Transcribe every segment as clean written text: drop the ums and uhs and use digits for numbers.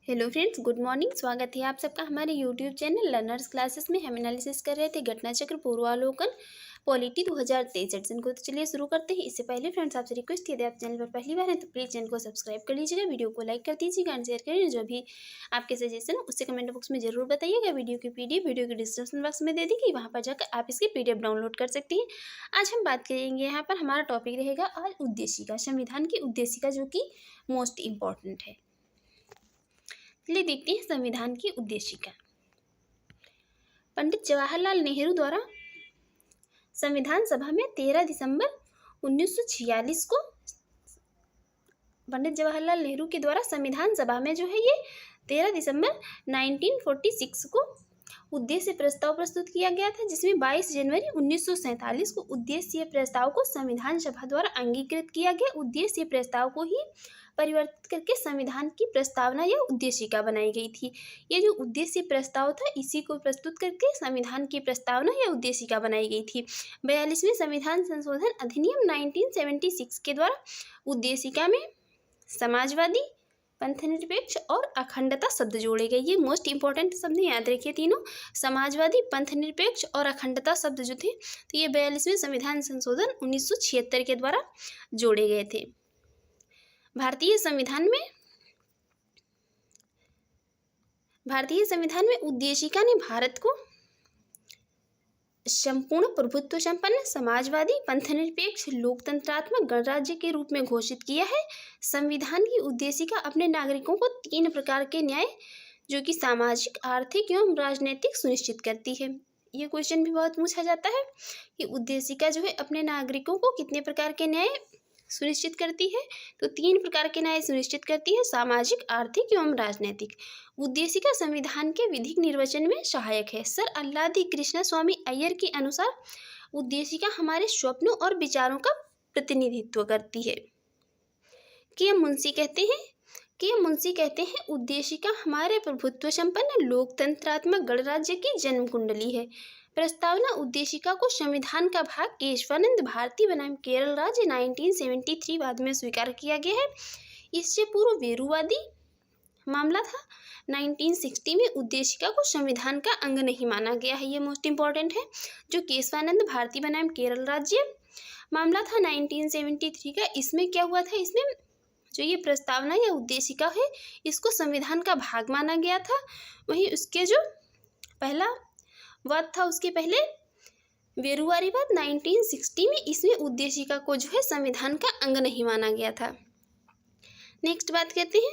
Hello friends, good morning. स्वागत है आप सबका हमारे यूट्यूब चैनल लर्नर्स क्लासेस में। हम एनालिसिस कर रहे थे घटना चक्र पूर्वावलोकन पॉलिटी 2023 एडिशन को। तो चलिए शुरू करते हैं। इससे पहले फ्रेंड्स आपसे रिक्वेस्ट किया, आप चैनल पर पहली बार हैं तो प्लीज़ चैनल को सब्सक्राइब कर लीजिएगा, वीडियो को लाइक कर दीजिएगा एंड शेयर करिए। जो भी आपके सजेशन उससे कमेंट बॉक्स में जरूर बताइएगा। वीडियो की PDF वीडियो के डिस्क्रिप्शन बॉक्स में दे देंगे, वहाँ पर जाकर आप इसकी PDF डाउनलोड कर सकती हैं। आज हम बात करेंगे, यहाँ पर हमारा टॉपिक रहेगा आज उद्देशिका, संविधान की उद्देशिका, जो कि मोस्ट इम्पॉर्टेंट है। चलिए देखते हैं संविधान की उद्देशिका। पंडित जवाहरलाल नेहरू द्वारा संविधान सभा में 13 दिसंबर 1946 को पंडित जवाहरलाल नेहरू के द्वारा संविधान सभा में जो है ये 13 दिसंबर 1946 को उद्देश्य प्रस्ताव प्रस्तुत किया गया था, जिसमें 22 जनवरी 1947 को उद्देश्य प्रस्ताव को संविधान सभा द्वारा अंगीकृत किया गया। उद्देश्य प्रस्ताव को ही परिवर्तित करके संविधान की प्रस्तावना या उद्देशिका बनाई गई थी। ये जो उद्देश्य प्रस्ताव था, इसी को प्रस्तुत करके संविधान की प्रस्तावना या उद्देशिका बनाई गई थी। 42वें संविधान संशोधन अधिनियम 1976 के द्वारा उद्देशिका में समाजवादी, पंथनिरपेक्ष और अखंडता शब्द जोड़े गए। ये मोस्ट इंपॉर्टेंट शब्द याद रखिए तीनों, समाजवादी, पंथनिरपेक्ष और अखंडता शब्द जो थे, तो ये 42वें संविधान संशोधन 1976 के द्वारा जोड़े गए थे। भारतीय संविधान में उद्देशिका ने भारत को संपूर्ण प्रभुत्व संपन्न, समाजवादी, पंथनिरपेक्ष, लोकतंत्रात्मक गणराज्य के रूप में घोषित किया है। संविधान की उद्देशिका अपने नागरिकों को 3 प्रकार के न्याय, जो कि सामाजिक, आर्थिक एवं राजनीतिक, सुनिश्चित करती है। ये क्वेश्चन भी बहुत पूछा जाता है कि उद्देशिका जो है अपने नागरिकों को कितने प्रकार के न्याय सुनिश्चित करती है, तो 3 प्रकार के न्याय सुनिश्चित करती है, सामाजिक, आर्थिक एवं राजनीतिक। उद्देशिका संविधान के विधिक निर्वचन में सहायक है। सर अल्लादी कृष्ण स्वामी अय्यर के अनुसार उद्देशिका हमारे स्वप्नों और विचारों का प्रतिनिधित्व करती है। के.एम. मुंशी कहते हैं उद्देशिका हमारे प्रभुत्व संपन्न लोकतंत्रात्मक गणराज्य की जन्म कुंडली है। प्रस्तावना उद्देशिका को संविधान का भाग केशवानंद भारती बनाम केरल राज्य 1973 बाद में स्वीकार किया गया है। इससे पूर्व वेरुवादी मामला था। 1960 में उद्देशिका को संविधान का अंग नहीं माना गया है। ये मोस्ट इम्पॉर्टेंट है। जो केशवानंद भारती बनाम केरल राज्य मामला था 1973 का, इसमें क्या हुआ था, इसमें जो ये प्रस्तावना या उद्देशिका है, इसको संविधान का भाग माना गया था। वहीं उसके जो पहला वाद था, उसके पहले वेरुवारी वाद 1960 में, इसमें उद्देशिका को जो है संविधान का अंग नहीं माना गया था। नेक्स्ट बात करते हैं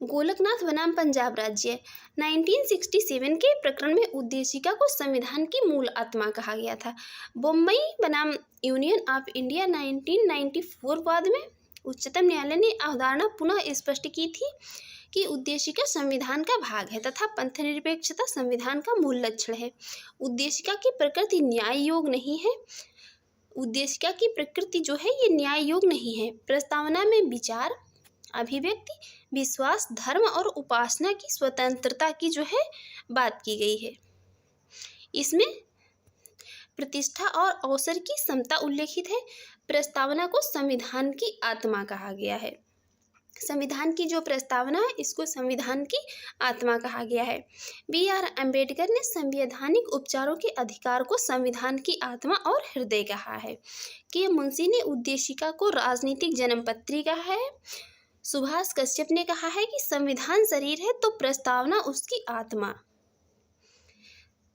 गोलकनाथ बनाम पंजाब राज्य। 1967 के प्रकरण में उद्देशिका को संविधान की मूल आत्मा कहा गया था। बम्बई बनाम यूनियन ऑफ इंडिया 1994 वाद में उच्चतम न्यायालय ने अवधारणा पुनः स्पष्ट की थी कि उद्देशिका संविधान का भाग है तथा पंथनिरपेक्षता संविधान का मूल लक्षण है। उद्देशिका की प्रकृति न्याय योग नहीं है। उद्देशिका की प्रकृति जो है ये न्याय योग नहीं है। प्रस्तावना में विचार, अभिव्यक्ति, विश्वास, धर्म और उपासना की स्वतंत्रता की जो है बात की गई है। इसमें प्रतिष्ठा और अवसर की समता उल्लेखित है। प्रस्तावना को संविधान की आत्मा कहा गया है। संविधान की जो प्रस्तावना है, इसको संविधान की आत्मा कहा गया है। B.R. अम्बेडकर ने संवैधानिक उपचारों के अधिकार को संविधान की आत्मा और हृदय कहा है। के.एम. मुंशी ने उद्देशिका को राजनीतिक जन्मपत्री कहा है। सुभाष कश्यप ने कहा है कि संविधान शरीर है तो प्रस्तावना उसकी आत्मा।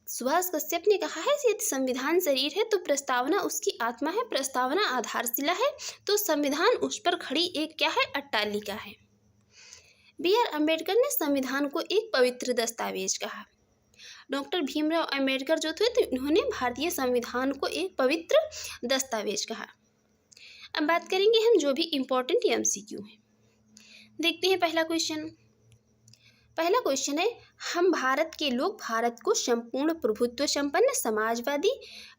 सुभाष कश्यप ने कहा है कि संविधान शरीर है तो प्रस्तावना उसकी आत्मा है। प्रस्तावना आधारशिला है तो संविधान उस पर खड़ी एक क्या है, अट्टालिका है। B.R. अम्बेडकर ने संविधान को एक पवित्र दस्तावेज कहा। डॉक्टर भीमराव अम्बेडकर जो थे, तो इन्होंने भारतीय संविधान को एक पवित्र दस्तावेज कहा। अब बात करेंगे हम जो भी इम्पोर्टेंट MCQ है। देखते हैं पहला क्वेश्चन है, हम भारत के लोग भारत को संपूर्ण प्रभुत्व संपन्न, समाजवादी,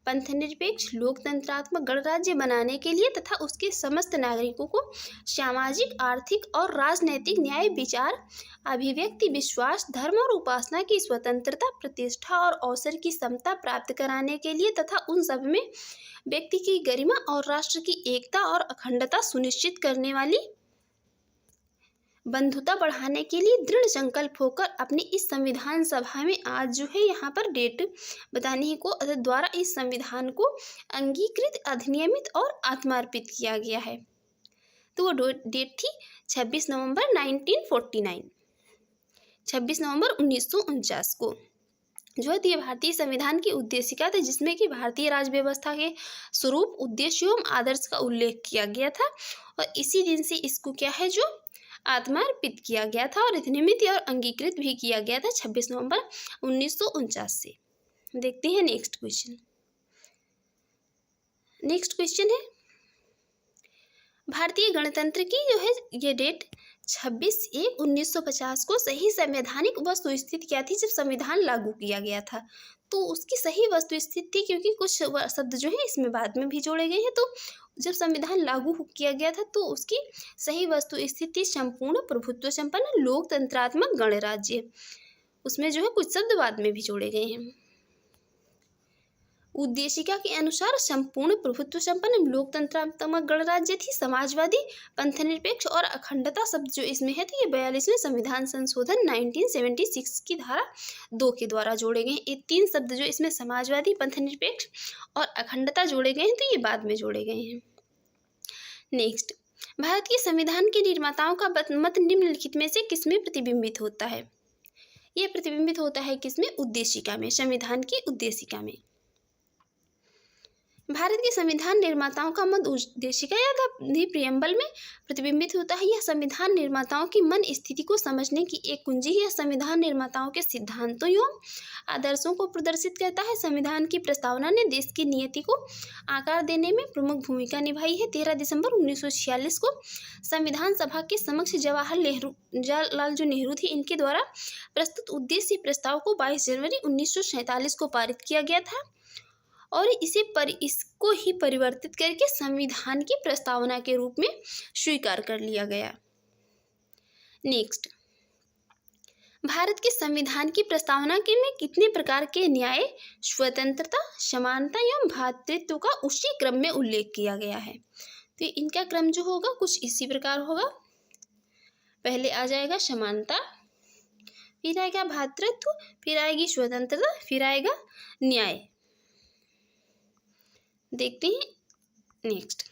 पंथनिरपेक्ष, लोकतंत्रात्मक गणराज्य बनाने के लिए तथा उसके समस्त नागरिकों को सामाजिक, आर्थिक और राजनैतिक न्याय, विचार, अभिव्यक्ति, विश्वास, धर्म और उपासना की स्वतंत्रता, प्रतिष्ठा और अवसर की समता प्राप्त कराने के लिए तथा उन सब में व्यक्ति की गरिमा और राष्ट्र की एकता और अखंडता सुनिश्चित करने वाली बंधुता बढ़ाने के लिए दृढ़ संकल्प होकर अपनी इस संविधान सभा में आज जो है यहाँ पर डेट बताने को द्वारा इस संविधान को अंगीकृत, अधिनियमित और आत्मार्पित किया गया है। तो वो डेट थी 26 नवंबर 1949, 26 नवंबर 1949 को जो है ये भारतीय संविधान की उद्देशिका थी, जिसमें कि भारतीय राज्य व्यवस्था के स्वरूप, उद्देश्य एवं आदर्श का उल्लेख किया गया था। और इसी दिन से इसको क्या है जो आत्मार्पित किया गया था और अधिनियमित और अंगीकृत भी किया गया था 26 नवंबर 1949 से। देखते हैं नेक्स्ट क्वेश्चन। नेक्स्ट क्वेश्चन है भारतीय गणतंत्र की जो है ये डेट 26/1/1950 को सही संवैधानिक वस्तु स्थिति क्या थी जब संविधान लागू किया गया था। तो उसकी सही वस्तु स्थिति थी, क्योंकि कुछ शब्द जो है इसमें बाद में भी जोड़े गए हैं। तो जब संविधान लागू किया गया था तो उसकी सही वस्तु स्थिति संपूर्ण प्रभुत्व संपन्न लोकतंत्रात्मक गणराज्य, उसमें जो है कुछ शब्द बाद में भी जोड़े गए हैं। उद्देशिका के अनुसार संपूर्ण प्रभुत्व संपन्न लोकतंत्रात्मक गणराज्य थी समाजवादी, पंथनिरपेक्ष और अखंडता शब्द जो इसमें है तो ये 42वें संविधान संशोधन 1976 की धारा 2 के द्वारा जोड़े गए। ये 3 शब्द जो इसमें समाजवादी, पंथनिरपेक्ष और अखंडता जोड़े गए हैं तो ये बाद में जोड़े गए हैं। नेक्स्ट, भारतीय संविधान के निर्माताओं का मत निम्नलिखित में से किसमें प्रतिबिंबित होता है। ये प्रतिबिंबित होता है किसमें? उद्देशिका में, संविधान की उद्देशिका में। भारत के संविधान निर्माताओं का मत उद्देशिका या प्रियम्बल में प्रतिबिंबित होता है। यह संविधान निर्माताओं की मन स्थिति को समझने की एक कुंजी है। संविधान निर्माताओं के सिद्धांतों एवं आदर्शों को प्रदर्शित करता है। संविधान की प्रस्तावना ने देश की नियति को आकार देने में प्रमुख भूमिका निभाई है। 13 दिसंबर 1946 को संविधान सभा के समक्ष जवाहरलाल जो नेहरू थे इनके द्वारा प्रस्तुत उद्देश्य प्रस्ताव को 22 जनवरी 1947 को पारित किया गया था और इसको ही परिवर्तित करके संविधान की प्रस्तावना के रूप में स्वीकार कर लिया गया। नेक्स्ट, भारत के संविधान की प्रस्तावना के में कितने प्रकार के न्याय, स्वतंत्रता, समानता एवं भ्रातृत्व का उसी क्रम में उल्लेख किया गया है। तो इनका क्रम जो होगा कुछ इसी प्रकार होगा। पहले आ जाएगा समानता, फिर आएगा भ्रातृत्व, फिर आएगी स्वतंत्रता, फिर आएगा न्याय। देखते हैं नेक्स्ट,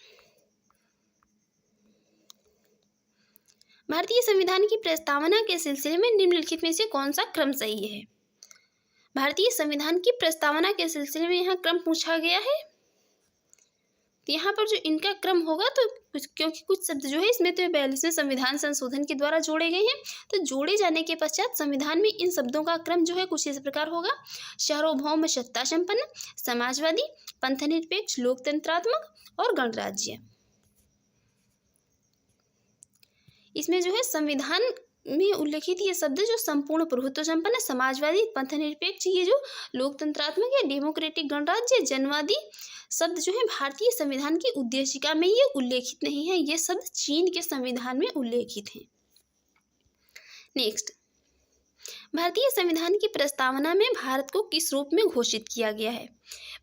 भारतीय संविधान की प्रस्तावना के सिलसिले में निम्नलिखित में से कौन सा क्रम सही है। भारतीय संविधान की प्रस्तावना के सिलसिले में यहाँ क्रम पूछा गया है। यहाँ पर जो इनका क्रम होगा तो क्योंकि कुछ शब्द जो है इसमें तो 42वें संविधान संशोधन के द्वारा जोड़े गए हैं, तो जोड़े जाने के पश्चात संविधान में इन शब्दों का क्रम जो है कुछ इस प्रकार होगा। सार्वभौम सत्ता संपन्न, समाजवादी, पंथनिरपेक्ष, लोकतंत्रात्मक और गणराज्य। इसमें जो है संविधान में उल्लेखित ये शब्द जो संपूर्ण प्रभुत्व संपन्न, समाजवादी, पंथनिरपेक्ष, ये जो लोकतंत्रात्मक या डेमोक्रेटिक, गणराज्य, जनवादी शब्द जो है भारतीय संविधान की उद्देशिका में ये उल्लेखित नहीं है। ये शब्द चीन के संविधान में उल्लेखित हैं। नेक्स्ट, भारतीय संविधान की प्रस्तावना में भारत को किस रूप में घोषित किया गया है।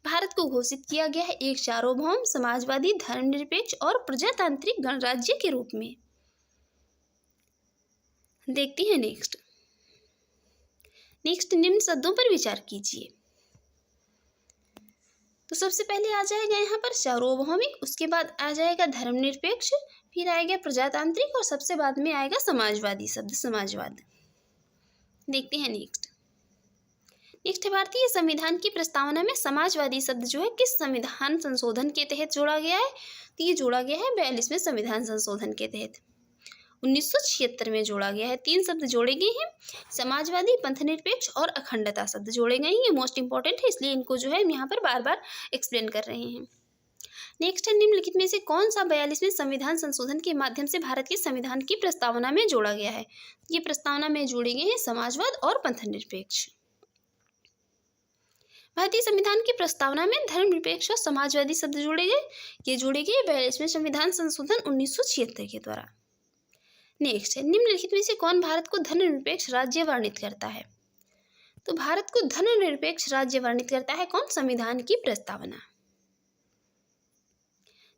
भारत को घोषित किया गया है एक सार्वभौम, समाजवादी, धर्मनिरपेक्ष और प्रजातांत्रिक गणराज्य के रूप में। देखते हैं नेक्स्ट, निम्न शब्दों पर विचार कीजिए। तो सबसे पहले आ जाएगा यहाँ पर सार्वभौमिक, उसके बाद आ जाएगा धर्मनिरपेक्ष, फिर आएगा प्रजातांत्रिक और सबसे बाद में आएगा समाजवादी शब्द, समाजवाद। देखते हैं नेक्स्ट, भारतीय संविधान की प्रस्तावना में समाजवादी शब्द जो है किस संविधान संशोधन के तहत जोड़ा गया है। तो ये जोड़ा गया है 42वें संविधान संशोधन के तहत, 1976 में जोड़ा गया है। 3 शब्द जोड़े गए हैं, समाजवादी, पंथनिरपेक्ष और अखंडता शब्द जोड़े गए हैं। ये मोस्ट इंपॉर्टेंट है, इसलिए इनको जो है हम यहाँ पर बार बार एक्सप्लेन कर रहे हैं। नेक्स्ट है, निम्नलिखित में से कौन सा 42वें संविधान संशोधन के माध्यम से भारत के संविधान की प्रस्तावना में जोड़ा गया है। ये प्रस्तावना में जोड़े गए हैं समाजवाद और पंथनिरपेक्ष। भारतीय संविधान की प्रस्तावना में धर्मनिरपेक्ष और समाजवादी शब्द जोड़े गए। ये जोड़े गए 42वें संविधान संशोधन 1976 के द्वारा। नेक्स्ट है, निम्नलिखित में से कौन भारत को धर्मनिरपेक्ष राज्य वर्णित करता है। तो भारत को धर्मनिरपेक्ष राज्य वर्णित करता है कौन? संविधान की प्रस्तावना।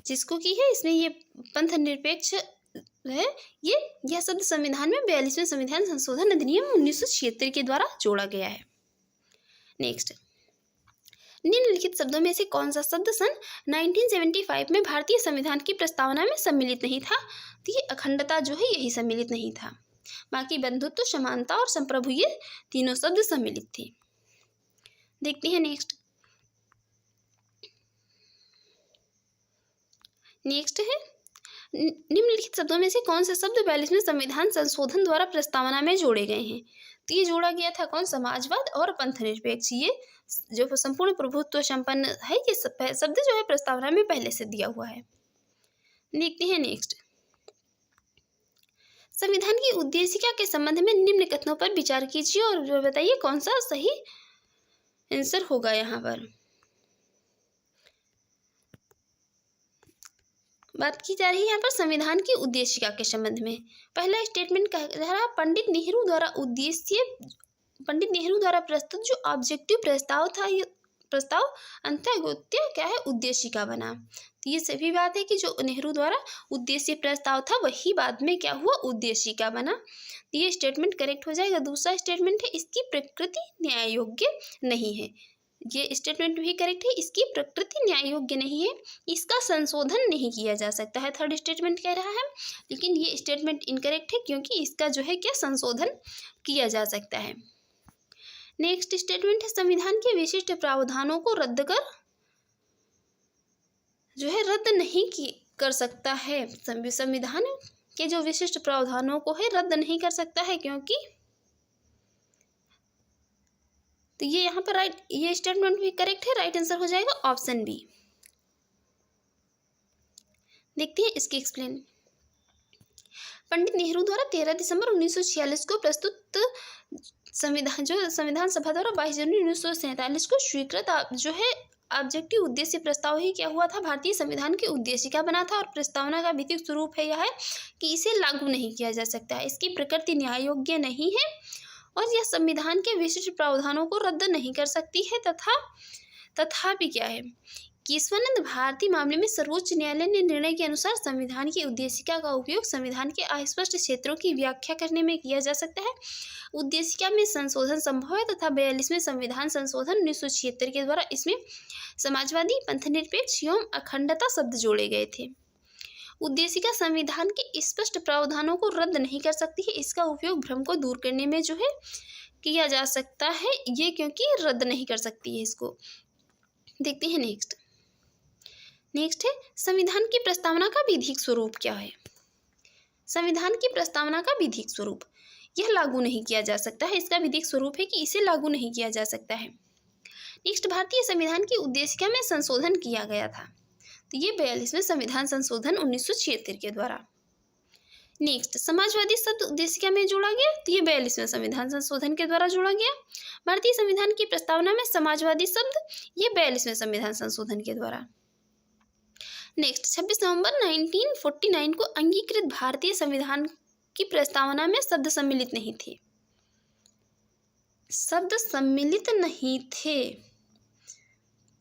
जिसको की है इसमें ये पंथनिरपेक्ष है यह शब्द संविधान में 42वें संविधान संशोधन अधिनियम 1976 के द्वारा जोड़ा गया है। नेक्स्ट, निम्नलिखित शब्दों में से कौन सा शब्द सन 1975 में भारतीय संविधान की प्रस्तावना में सम्मिलित नहीं था? तो ये अखंडता जो है यही सम्मिलित नहीं था, बाकी बंधुत्व, समानता और संप्रभु ये तीनों शब्द सम्मिलित थे। देखते हैं नेक्स्ट है निम्नलिखित शब्दों में से कौन से शब्द 42वें संविधान संशोधन द्वारा प्रस्तावना में जोड़े गए हैं? तो ये जोड़ा गया था कौन? समाजवाद और पंथनिरपेक्ष। ये जो संपूर्ण प्रभुत्व संपन्न है ये शब्द जो है प्रस्तावना में पहले से दिया हुआ है। देखते हैं नेक्स्ट, संविधान की उद्देशिका के संबंध में निम्न कथनों पर विचार कीजिए और बताइए कौन सा सही आंसर होगा। यहाँ पर बात की जा रही है यहाँ पर संविधान की उद्देशिका के संबंध में। पहला स्टेटमेंट कह रहा है पंडित नेहरू द्वारा प्रस्तुत जो ऑब्जेक्टिव प्रस्ताव था, ये प्रस्ताव अंतर्गोत्य क्या है? उद्देशिका बना। तो ये सभी बात है कि जो नेहरू द्वारा उद्देश्य प्रस्ताव था वही बाद में क्या हुआ? उद्देशिका बना। तो ये स्टेटमेंट करेक्ट हो जाएगा। दूसरा स्टेटमेंट है इसकी प्रकृति न्याय योग्य नहीं है। ये स्टेटमेंट भी करेक्ट है, इसकी प्रकृति न्याय योग्य नहीं है, इसका संशोधन नहीं किया जा सकता है। थर्ड स्टेटमेंट कह रहा है, लेकिन ये स्टेटमेंट इनकरेक्ट है क्योंकि इसका जो है क्या संशोधन किया जा सकता है। नेक्स्ट स्टेटमेंट है संविधान के विशिष्ट प्रावधानों को रद्द नहीं कर सकता है। संविधान के जो विशिष्ट प्रावधानों को है रद्द नहीं कर सकता है क्योंकि, तो ये यहाँ पर राइट, ये स्टेटमेंट भी करेक्ट है। राइट आंसर हो जाएगा ऑप्शन बी। देखते हैं इसकी एक्सप्लेन। पंडित नेहरू द्वारा 13 दिसंबर 1946 को प्रस्तुत संविधान सभा द्वारा 22 जनवरी 1947 को स्वीकृत जो है ऑब्जेक्टिव उद्देश्य प्रस्ताव ही क्या हुआ था? भारतीय संविधान की उद्देशिका बना था। और प्रस्तावना का विधिक स्वरूप है यह है कि इसे लागू नहीं किया जा सकता है, इसकी प्रकृति न्याय योग्य नहीं है और यह संविधान के विशिष्ट प्रावधानों को रद्द नहीं कर सकती है। तथापि क्या है? केशवानंद भारती मामले में सर्वोच्च न्यायालय ने निर्णय के अनुसार संविधान की उद्देशिका का उपयोग संविधान के अस्पष्ट क्षेत्रों की व्याख्या करने में किया जा सकता है। उद्देशिका में संशोधन संभव है तथा 42वें संविधान संशोधन 1976 के द्वारा इसमें समाजवादी, पंथनिरपेक्ष एवं अखंडता शब्द जोड़े गए थे। उद्देशिका संविधान के स्पष्ट प्रावधानों को रद्द नहीं कर सकती है, इसका उपयोग भ्रम को दूर करने में जो है किया जा सकता है, ये क्योंकि रद्द नहीं कर सकती है इसको। देखते हैं नेक्स्ट है संविधान की प्रस्तावना का विधिक स्वरूप क्या है? संविधान की प्रस्तावना का विधिक स्वरूप, यह लागू नहीं किया जा सकता है, इसका विधिक स्वरूप है कि इसे लागू नहीं किया जा सकता है। नेक्स्ट, भारतीय संविधान की उद्देशिका में संशोधन किया गया था, तो ये 42वें संविधान संशोधन 1976 के द्वारा। नेक्स्ट, समाजवादी शब्द उद्देशिका में जोड़ा गया, तो ये 42वें संविधान संशोधन के द्वारा जोड़ा गया। भारतीय संविधान की प्रस्तावना में समाजवादी शब्द, ये 42वें संविधान संशोधन के द्वारा। नेक्स्ट, 26 नवंबर 1949 को अंगीकृत भारतीय संविधान की प्रस्तावना में शब्द सम्मिलित नहीं थे। शब्द सम्मिलित नहीं थे,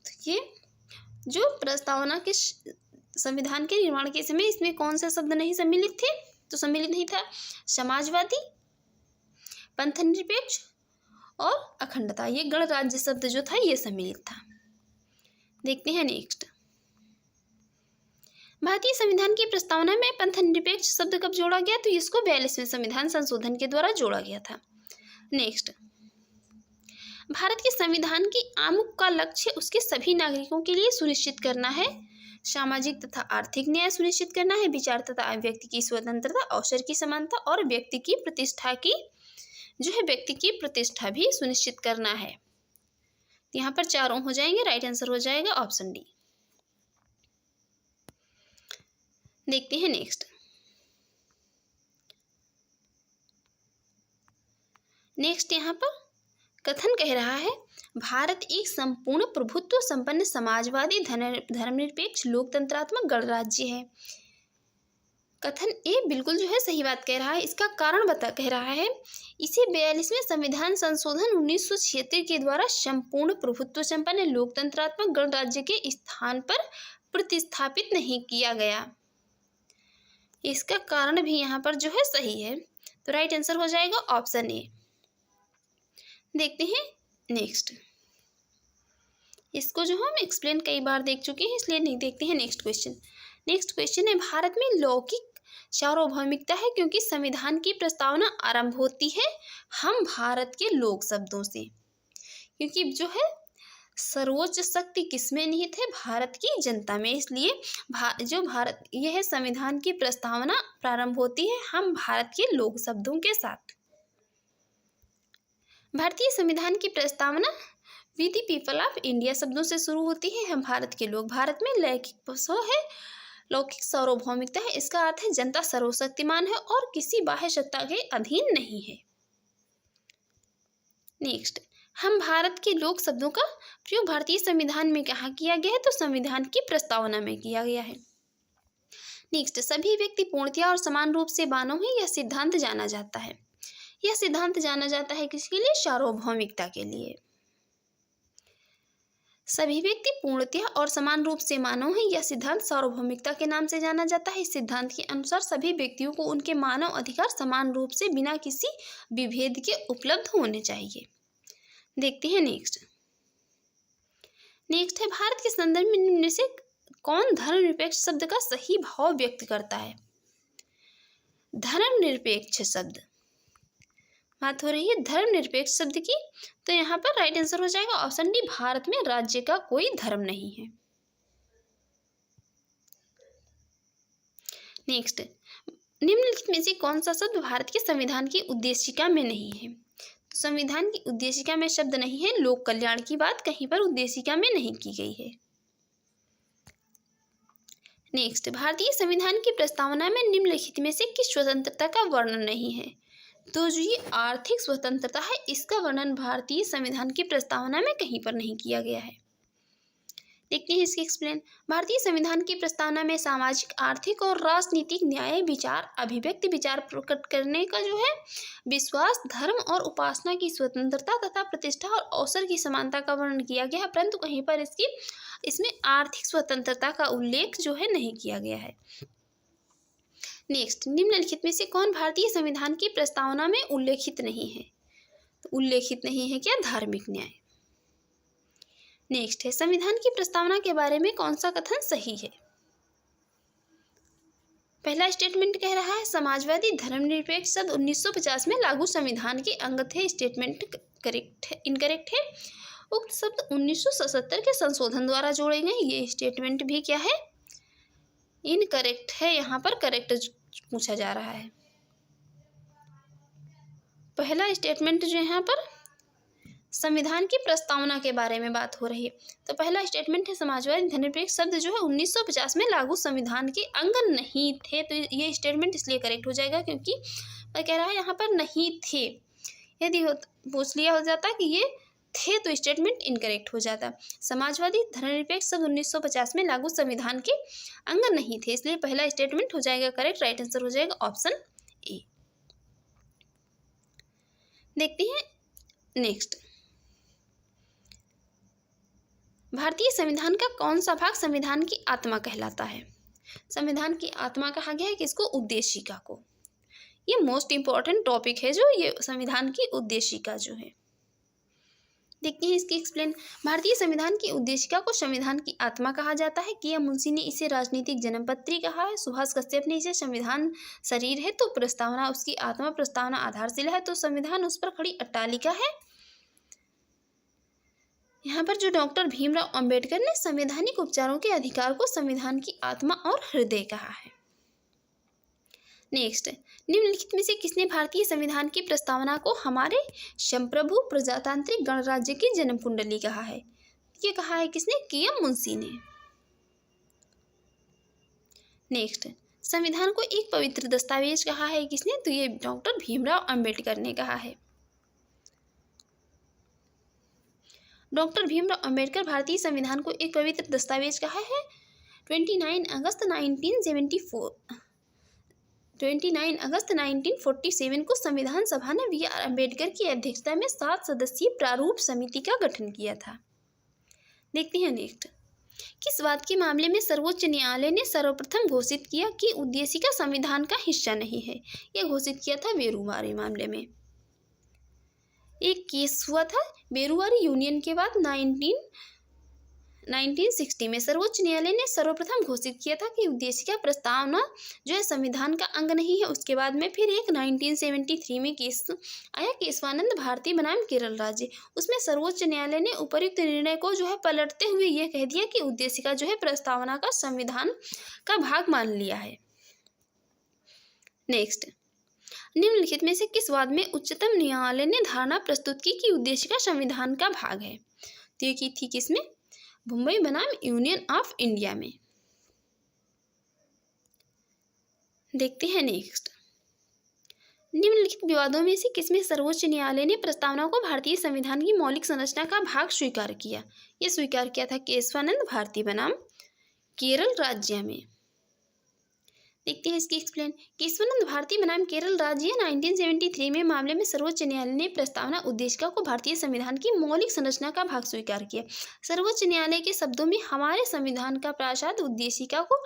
तो ये जो प्रस्तावना के संविधान के निर्माण के समय इसमें कौन से शब्द नहीं सम्मिलित थे? तो सम्मिलित नहीं था समाजवादी, पंथनिरपेक्ष और अखंडता, ये गणराज्य शब्द जो था ये सम्मिलित था। देखते हैं नेक्स्ट, भारतीय संविधान की प्रस्तावना में पंथनिरपेक्ष शब्द कब जोड़ा गया? तो इसको 42वें संविधान संशोधन के द्वारा जोड़ा गया था। नेक्स्ट, भारत के संविधान की आमुख का लक्ष्य उसके सभी नागरिकों के लिए सुनिश्चित करना है, सामाजिक तथा आर्थिक न्याय सुनिश्चित करना है, विचार तथा अभिव्यक्ति की स्वतंत्रता, अवसर की समानता और व्यक्ति की प्रतिष्ठा भी सुनिश्चित करना है। यहाँ पर चारों हो जाएंगे, राइट आंसर हो जाएगा ऑप्शन डी। देखते हैं नेक्स्ट यहाँ पर कथन कह रहा है, भारत एक संपूर्ण प्रभुत्व संपन्न समाजवादी धर्मनिरपेक्ष लोकतंत्रात्मक गणराज्य है। कथन ए बिल्कुल जो है सही बात कह रहा है। इसका कारण कह रहा है, इसे 42वें संविधान संशोधन 1976 के द्वारा संपूर्ण प्रभुत्व संपन्न लोकतंत्रात्मक गणराज्य के स्थान पर प्रतिस्थापित नहीं किया गया। इसका कारण भी यहाँ पर जो है सही है, तो राइट आंसर हो जाएगा ऑप्शन ए। देखते हैं नेक्स्ट। इसको जो हम एक्सप्लेन कई बार देख चुके हैं, इसलिए नहीं देखते हैं नेक्स्ट क्वेश्चन। नेक्स्ट क्वेश्चन है, भारत में लौकिक सार्वभौमिकता है क्योंकि संविधान की प्रस्तावना आरंभ होती है हम भारत के लोक शब्दों से। क्योंकि जो है सर्वोच्च शक्ति किसमें निहित है? भारत की जनता में। इसलिए यह संविधान की प्रस्तावना प्रारंभ होती है हम भारत के लोक शब्दों के साथ। भारतीय संविधान की प्रस्तावना we the people of India शब्दों से शुरू होती है हम भारत के लोग। भारत में लौकिक सार्वभौमिकता है, इसका अर्थ है जनता सर्वशक्तिमान है और किसी बाह्य सत्ता के अधीन नहीं है। नेक्स्ट, हम भारत के लोक शब्दों का प्रयोग भारतीय संविधान में कहाँ किया गया है? तो संविधान की प्रस्तावना में किया गया है। नेक्स्ट, सभी व्यक्ति पूर्णतया और समान रूप से मानव है, यह सिद्धांत जाना जाता है। यह सिद्धांत जाना जाता है किसके लिए? सार्वभौमिकता के लिए। सभी व्यक्ति पूर्णतया और समान रूप से मानव हैं, यह सिद्धांत सार्वभौमिकता के नाम से जाना जाता है। इस सिद्धांत के अनुसार सभी व्यक्तियों को उनके मानव अधिकार समान रूप से बिना किसी विभेद के उपलब्ध होने चाहिए। देखते हैं नेक्स्ट। नेक्स्ट है, भारत के संदर्भ में निम्न में से कौन धर्मनिरपेक्ष शब्द का सही भाव व्यक्त करता है? धर्मनिरपेक्ष शब्द, बात हो रही है धर्मनिरपेक्ष शब्द की, तो यहाँ पर राइट आंसर हो जाएगा ऑप्शन डी, भारत में राज्य का कोई धर्म नहीं है। नेक्स्ट, निम्नलिखित में से कौन सा शब्द भारत के संविधान की उद्देशिका में नहीं है? तो संविधान की उद्देशिका में शब्द नहीं है, लोक कल्याण की बात कहीं पर उद्देशिका में नहीं की गई है। नेक्स्ट, भारतीय संविधान की प्रस्तावना में निम्नलिखित में से किस स्वतंत्रता का वर्णन नहीं है? तो जो ये आर्थिक स्वतंत्रता है, इसका वर्णन भारतीय संविधान की प्रस्तावना में कहीं पर नहीं किया गया है। देखते हैं इसकी एक्सप्लेन। भारतीय संविधान की प्रस्तावना में सामाजिक, आर्थिक और राजनीतिक न्याय, विचार, अभिव्यक्ति, विचार प्रकट करने का जो है विश्वास, धर्म और उपासना की स्वतंत्रता तथा प्रतिष्ठा और अवसर की समानता का वर्णन किया गया है, परंतु कहीं पर इसमें आर्थिक स्वतंत्रता का उल्लेख जो है नहीं किया गया है। नेक्स्ट, निम्नलिखित में से कौन भारतीय संविधान की प्रस्तावना में उल्लेखित नहीं है? तो उल्लेखित नहीं है क्या? धार्मिक न्याय। नेक्स्ट है, संविधान की प्रस्तावना के बारे में कौन सा कथन सही है? पहला स्टेटमेंट कह रहा है समाजवादी धर्मनिरपेक्ष शब्द 1950 में लागू संविधान के अंग थे। स्टेटमेंट इनकरेक्ट है। उक्त शब्द 1977 के संशोधन द्वारा जोड़े गए। ये स्टेटमेंट भी क्या है? इनकरेक्ट है। यहाँ पर करेक्ट पूछा जा रहा है। पहला स्टेटमेंट जो यहाँ पर संविधान की प्रस्तावना के बारे में बात हो रही है, तो पहला स्टेटमेंट है समाजवादी धर्मनिरपेक्ष शब्द जो है 1950 में लागू संविधान के अंग नहीं थे। तो ये स्टेटमेंट इसलिए करेक्ट हो जाएगा क्योंकि मैं कह रहा है यहाँ पर नहीं थे। यदि पूछ लिया हो जाता कि ये थे तो स्टेटमेंट इनकरेक्ट हो जाता। समाजवादी धर्मनिरपेक्ष शब्द 1950 में लागू संविधान के अंग नहीं थे, इसलिए पहला स्टेटमेंट हो जाएगा करेक्ट। राइट आंसर हो जाएगा ऑप्शन ए। देखते हैं नेक्स्ट। भारतीय संविधान का कौन सा भाग संविधान की आत्मा कहलाता है? संविधान की आत्मा कहा गया है किसको? उद्देशिका को। ये मोस्ट इंपॉर्टेंट टॉपिक है जो ये संविधान की उद्देशिका जो है। देखते हैं इसकी एक्सप्लेन। भारतीय संविधान की उद्देशिका को संविधान की आत्मा कहा जाता है। किया मुंशी ने इसे राजनीतिक जन्मपत्री कहा है। सुभाष कश्यप ने इसे संविधान शरीर है, तो प्रस्तावना उसकी आत्मा, प्रस्तावना आधारशिला है, तो संविधान उस पर खड़ी अट्टालिका है। यहाँ पर जो डॉक्टर भीमराव अंबेडकर ने संवैधानिक उपचारों के अधिकार को संविधान की आत्मा और हृदय कहा है। नेक्स्ट, निम्नलिखित में से किसने भारतीय संविधान की प्रस्तावना को हमारे संप्रभु प्रजातांत्रिक गणराज्य की जन्म कुंडली कहा है? ये कहा है किसने? किया मुंशी ने। नेक्स्ट, संविधान को एक पवित्र दस्तावेज कहा है किसने? तो ये डॉक्टर भीमराव अंबेडकर ने कहा है। डॉक्टर भीमराव अंबेडकर भारतीय संविधान को एक पवित्र दस्तावेज कहा है। 29 अगस्त 1947 को संविधान सभा ने बी आर अम्बेडकर की अध्यक्षता में 7 सदस्यीय प्रारूप समिति का गठन किया था। देखते हैं नेक्स्ट। किस बात के मामले में सर्वोच्च न्यायालय ने सर्वप्रथम घोषित किया कि उद्देशिका संविधान का हिस्सा नहीं है? यह घोषित किया था बेरुवारी मामले में। एक केस हुआ था बेरुवारी यूनियन के बाद 1960 में सर्वोच्च न्यायालय ने सर्वप्रथम घोषित किया था कि उद्देशिका प्रस्तावना जो है संविधान का अंग नहीं है। उसके बाद में फिर एक 1973 में केस आया, केशवानंद भारती बनाम केरल राज्य। उसमें सर्वोच्च न्यायालय ने उपर्युक्त निर्णय को जो है पलटते हुए यह कह दिया कि उद्देशिका जो है प्रस्तावना का संविधान का भाग मान लिया है। नेक्स्ट, निम्नलिखित में से किस वाद में उच्चतम न्यायालय ने धारणा प्रस्तुत की कि उद्देशिका संविधान का भाग है? तो ये की थी किसमें? मुंबई बनाम यूनियन ऑफ इंडिया में। देखते हैं नेक्स्ट, निम्नलिखित विवादों में से किसमें सर्वोच्च न्यायालय ने प्रस्तावना को भारतीय संविधान की मौलिक संरचना का भाग स्वीकार किया? यह स्वीकार किया था केशवानंद भारती बनाम केरल राज्य में। देखते हैं इसकी एक्सप्लेन। केशवानंद भारती बनाम केरल राज्य 1973 में मामले में सर्वोच्च न्यायालय ने प्रस्तावना उद्देशिका को भारतीय संविधान की मौलिक संरचना का भाग स्वीकार किया। सर्वोच्च न्यायालय के शब्दों में हमारे संविधान का प्रासाद उद्देशिका को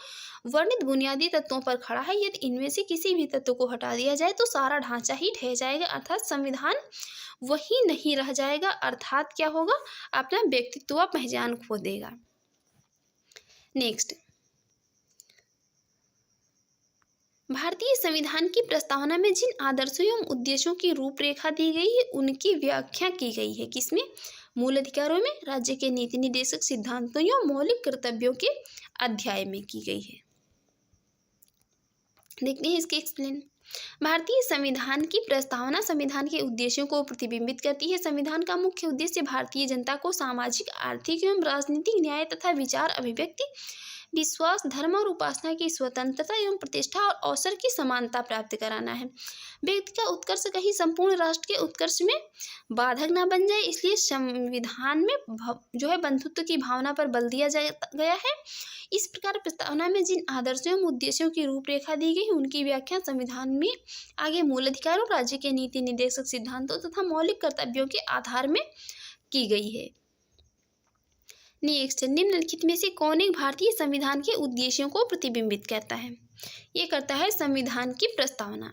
वर्णित बुनियादी तत्वों पर खड़ा है। यदि इनमें से किसी भी तत्व को हटा दिया जाए तो सारा ढांचा ही ढह जाएगा, अर्थात संविधान वही नहीं रह जाएगा। अर्थात क्या होगा? अपना व्यक्तित्व पहचान खो देगा। नेक्स्ट, भारतीय संविधान की प्रस्तावना में जिन आदर्शों एवं उद्देश्यों की रूपरेखा दी गई है उनकी व्याख्या की गई है किसमें? मूल अधिकारों में, राज्य के नीति निर्देशक सिद्धांतों एवं मौलिक कर्तव्यों के अध्याय में की गई है। देखते हैं इसके एक्सप्लेन। भारतीय संविधान की प्रस्तावना संविधान के उद्देश्यों को प्रतिबिंबित करती है। संविधान का मुख्य उद्देश्य भारतीय जनता को सामाजिक, आर्थिक एवं राजनीतिक न्याय तथा विचार अभिव्यक्ति, विश्वास, धर्म और उपासना की स्वतंत्रता एवं प्रतिष्ठा और अवसर की समानता प्राप्त कराना है। व्यक्ति का उत्कर्ष कहीं संपूर्ण राष्ट्र के उत्कर्ष में बाधक न बन जाए, इसलिए संविधान में जो है बंधुत्व की भावना पर बल दिया गया है। इस प्रकार प्रस्तावना में जिन आदर्शों एवं उद्देश्यों की रूपरेखा दी गई उनकी व्याख्या संविधान में आगे मूल अधिकार और राज्य के नीति निर्देशक सिद्धांतों तथा मौलिक कर्तव्यों के आधार में की गई है। नेक्स्ट, निम्नलिखित में से कौन एक भारतीय संविधान के उद्देश्यों को प्रतिबिंबित करता है? ये करता है संविधान की प्रस्तावना।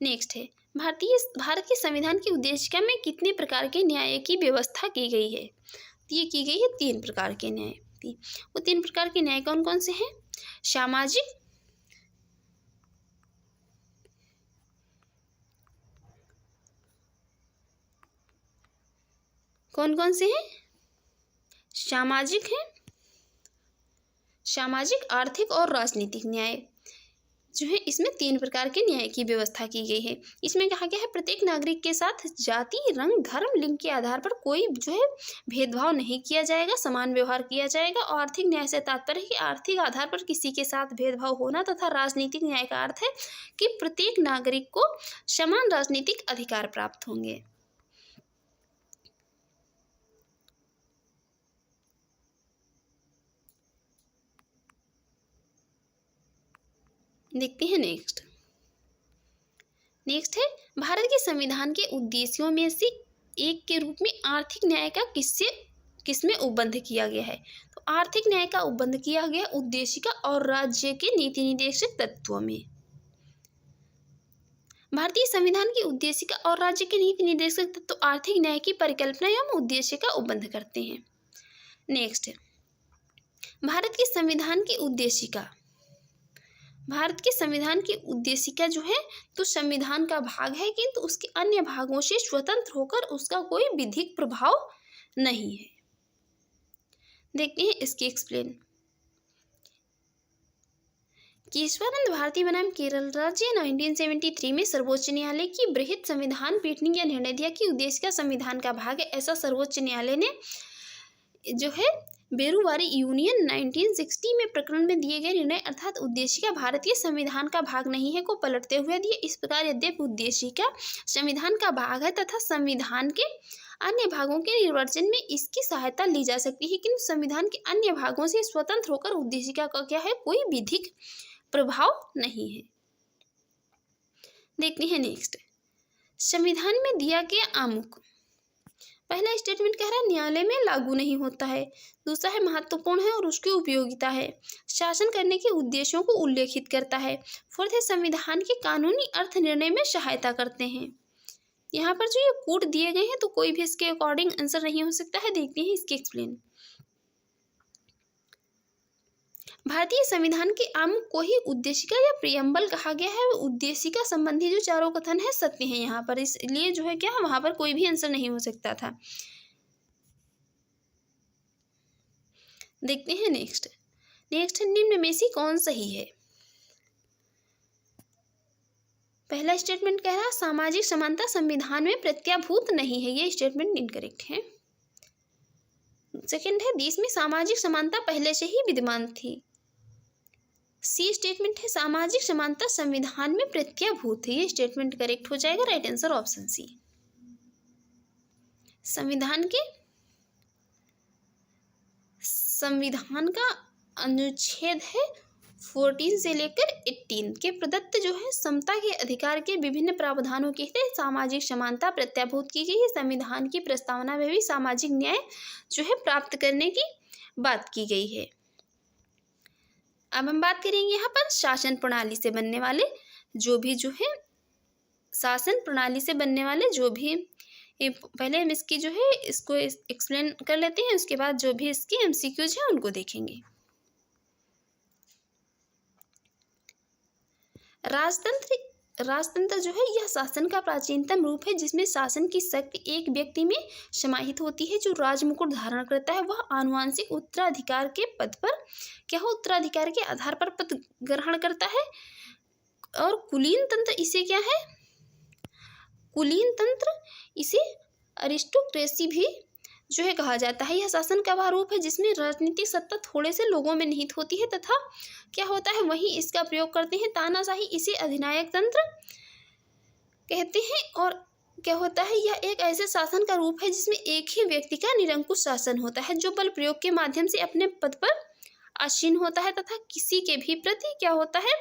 नेक्स्ट है, भारत के संविधान की उद्देशिका में कितने प्रकार के न्याय की व्यवस्था की गई है? तो ये की गई है 3 प्रकार के न्याय। वो 3 प्रकार के न्याय कौन कौन से हैं? सामाजिक, कौन कौन से हैं? सामाजिक है, सामाजिक, आर्थिक और राजनीतिक न्याय जो है, इसमें 3 प्रकार के न्याय की व्यवस्था की गई है। इसमें कहा गया है प्रत्येक नागरिक के साथ जाति, रंग, धर्म, लिंग के आधार पर कोई जो है भेदभाव नहीं किया जाएगा, समान व्यवहार किया जाएगा। और आर्थिक न्याय से तात्पर्य है कि आर्थिक आधार पर किसी के साथ भेदभाव होना, तथा राजनीतिक न्याय का अर्थ है कि प्रत्येक नागरिक को समान राजनीतिक अधिकार प्राप्त होंगे। देखते हैं नेक्स्ट है भारत के संविधान के उद्देश्यों में से एक के रूप में आर्थिक न्याय का किसमें उपबंध किया गया है? तो आर्थिक न्याय का उपबंध किया गया उद्देशिका और राज्य के नीति निर्देशक तत्वों में। भारतीय संविधान की उद्देशिका और राज्य के नीति निर्देशक तत्व आर्थिक न्याय की परिकल्पना एवं उद्देश्य का उपबंध करते हैं। नेक्स्ट, भारत के संविधान की उद्देशिका, भारत के संविधान की उद्देशिका जो है तो संविधान का भाग है, किंतु उसके अन्य भागों से स्वतंत्र होकर उसका कोई विधिक प्रभाव नहीं है। देखते हैं इसकी एक्सप्लेन। केशवानंद भारती बनाम केरल राज्य 1973 में सर्वोच्च न्यायालय की बृहत संविधान पीठ ने यह निर्णय दिया कि उद्देशिका संविधान का भाग है। ऐसा सर्वोच्च न्यायालय ने जो है बेरुवारी यूनियन 1960 में प्रकरण में दिए गए निर्णय अर्थात उद्देशिका भारतीय संविधान का भाग नहीं है को पलटते हुए दिए। इस प्रकार यद्यपि उद्देशिका संविधान का भाग है तथा संविधान के अन्य भागों के निर्वचन में इसकी सहायता ली जा सकती है, किंतु संविधान के अन्य भागों से स्वतंत्र होकर उद्देशिका का क्या है, कोई विधिक प्रभाव नहीं है। देखते हैं नेक्स्ट, संविधान में दिया गया आमुख। पहला स्टेटमेंट कह रहा है न्यायालय में लागू नहीं होता है। दूसरा है महत्वपूर्ण है और उसकी उपयोगिता है। शासन करने के उद्देश्यों को उल्लेखित करता है। फोर्थ है संविधान के कानूनी अर्थ निर्णय में सहायता करते हैं। यहाँ पर जो ये कोड दिए गए हैं तो कोई भी इसके अकॉर्डिंग आंसर नहीं हो सकता है। देखते हैं इसके एक्सप्लेन। भारतीय संविधान के आमुख को ही उद्देशिका या प्रियम्बल कहा गया है। उद्देशिका संबंधी जो चारों कथन है सत्य है यहाँ पर, इसलिए जो है क्या वहां पर कोई भी आंसर नहीं हो सकता था। देखते हैं नेक्स्ट निम्न में से कौन सही है। पहला स्टेटमेंट कह रहा है सामाजिक समानता संविधान में प्रत्याभूत नहीं है। ये स्टेटमेंट इनकरेक्ट है। सेकंड है देश में सामाजिक समानता पहले से ही विद्यमान थी। सी स्टेटमेंट है सामाजिक समानता संविधान में प्रत्याभूत है। ये स्टेटमेंट करेक्ट हो जाएगा। Right answer option C. संविधान का अनुच्छेद है 14 से लेकर 18 के प्रदत्त जो है समता के अधिकार के विभिन्न प्रावधानों के तहत सामाजिक समानता प्रत्याभूत की गई है। संविधान की प्रस्तावना में भी सामाजिक न्याय जो है प्राप्त करने की बात की गई है। अब हम बात करेंगे यहाँ पर शासन प्रणाली से बनने वाले जो भी जो है पहले हम इसकी जो है इसको एक्सप्लेन कर लेते हैं। उसके बाद जो भी इसकी एमसीक्यूज हैं उनको देखेंगे। राजतंत्र जो है यह शासन का प्राचीनतम रूप है जिसमें शासन की शक्ति एक व्यक्ति में समाहित होती है जो राजमुकुट धारण करता है। वह आनुवंशिक उत्तराधिकार के पद पर उत्तराधिकार के आधार पर पद ग्रहण करता है। और कुलीन तंत्र इसे अरिस्टोक्रेसी भी जो है कहा जाता है। यह शासन का वह रूप है जिसमें राजनीतिक सत्ता थोड़े से लोगों में निहित होती है तथा क्या होता है वहीं इसका प्रयोग करते हैं। तानाशाही इसे अधिनायक तंत्र कहते हैं। और क्या होता है यह एक ऐसे शासन का रूप है जिसमें एक ही व्यक्ति का निरंकुश शासन होता है जो बल प्रयोग के माध्यम से अपने पद पर आसीन होता है तथा किसी के भी प्रति क्या होता है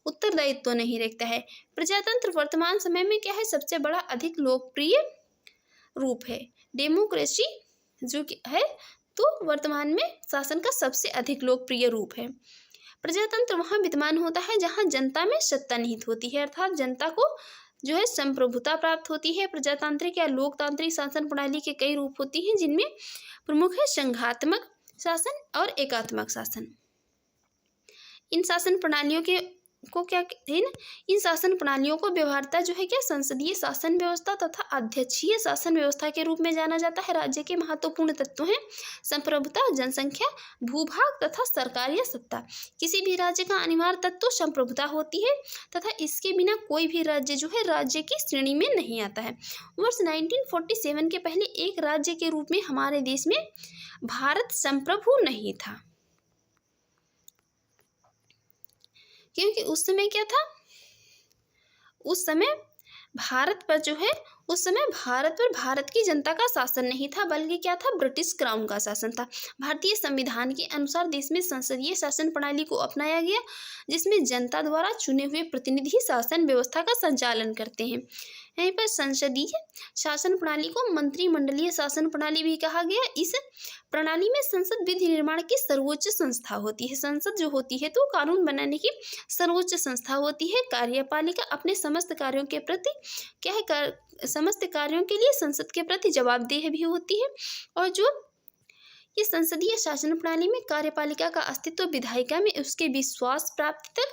उत्तरदायित्व नहीं रखता है। प्रजातंत्र वर्तमान समय में क्या है सबसे बड़ा अधिक लोकप्रिय रूप है। डेमोक्रेसी जो है तो वर्तमान में शासन का सबसे अधिक लोकप्रिय रूप है। प्रजातंत्र वहाँ विद्यमान होता है जहाँ जनता में सत्ता निहित होती है अर्थात जनता को जो है संप्रभुता प्राप्त होती है। प्रजातांत्रिक या लोकतांत्रिक शासन प्रणाली के कई रूप होती हैं जिनमें प्रमुख है संघात्मक शासन और एकात्मक शासन। इन शासन प्रणालियों को व्यवहारता जो है क्या संसदीय शासन व्यवस्था तथा अध्यक्षीय शासन व्यवस्था के रूप में जाना जाता है। राज्य के महत्वपूर्ण तत्व हैं संप्रभुता, जनसंख्या, भूभाग तथा सरकार या सत्ता। किसी भी राज्य का अनिवार्य तत्व संप्रभुता होती है तथा इसके बिना कोई भी राज्य जो है राज्य की श्रेणी में नहीं आता है। वर्ष 1947 के पहले एक राज्य के रूप में हमारे देश में भारत संप्रभु नहीं था क्योंकि उस समय क्या था उस समय भारत पर भारत की जनता का शासन नहीं था बल्कि क्या था ब्रिटिश क्राउन का शासन था। भारतीय संविधान के अनुसार देश में संसदीय शासन प्रणाली को अपनाया गया जिसमें जनता द्वारा चुने हुए प्रतिनिधि शासन व्यवस्था का संचालन करते हैं। यहीं पर संसदीय शासन प्रणाली को मंत्रिमंडलीय शासन प्रणाली भी कहा गया। इस प्रणाली में संसद विधि निर्माण की सर्वोच्च संस्था होती है। संसद जो होती है तो कानून बनाने की सर्वोच्च संस्था होती है। कार्यपालिका अपने समस्त कार्यों के प्रति समस्त कार्यों के लिए संसद के प्रति जवाबदेह भी होती है। और जो ये संसदीय शासन प्रणाली में कार्यपालिका का अस्तित्व विधायिका में उसके विश्वास प्राप्ति तक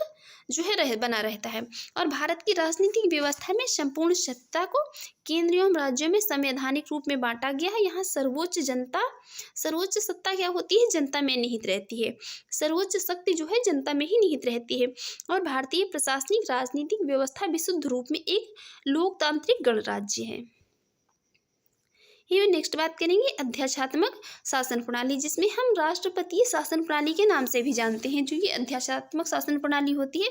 जो है बना रहता है। और भारत की राजनीतिक व्यवस्था में संपूर्ण सत्ता को केंद्र एवं राज्यों में संवैधानिक रूप में बांटा गया है। यहाँ सर्वोच्च सत्ता क्या होती है जनता में निहित रहती है। सर्वोच्च शक्ति जो है जनता में ही निहित रहती है। और भारतीय प्रशासनिक राजनीतिक व्यवस्था विशुद्ध रूप में एक लोकतांत्रिक गणराज्य है। ये नेक्स्ट बात करेंगे अध्यक्षात्मक शासन प्रणाली जिसमें हम राष्ट्रपतीय शासन प्रणाली के नाम से भी जानते हैं। जो ये अध्यक्षात्मक शासन प्रणाली होती है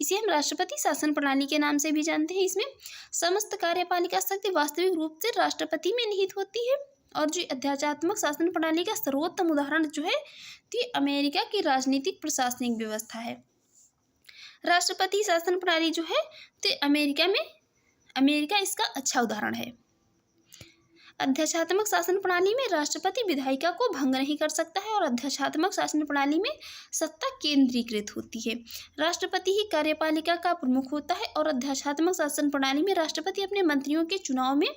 इसे हम राष्ट्रपति शासन प्रणाली के नाम से भी जानते हैं। इसमें समस्त कार्यपालिका शक्ति वास्तविक रूप से राष्ट्रपति में निहित होती है। और जो अध्यक्षात्मक शासन प्रणाली का सर्वोत्तम उदाहरण जो है तो अमेरिका की राजनीतिक प्रशासनिक व्यवस्था है। राष्ट्रपति शासन प्रणाली जो है तो अमेरिका इसका अच्छा उदाहरण है। अध्यक्षात्मक शासन प्रणाली में राष्ट्रपति विधायिका को भंग नहीं कर सकता है और अध्यक्षात्मक शासन प्रणाली में सत्ता केंद्रीकृत होती है। राष्ट्रपति ही कार्यपालिका का प्रमुख होता है और अध्यक्षात्मक शासन प्रणाली में राष्ट्रपति अपने मंत्रियों के चुनाव में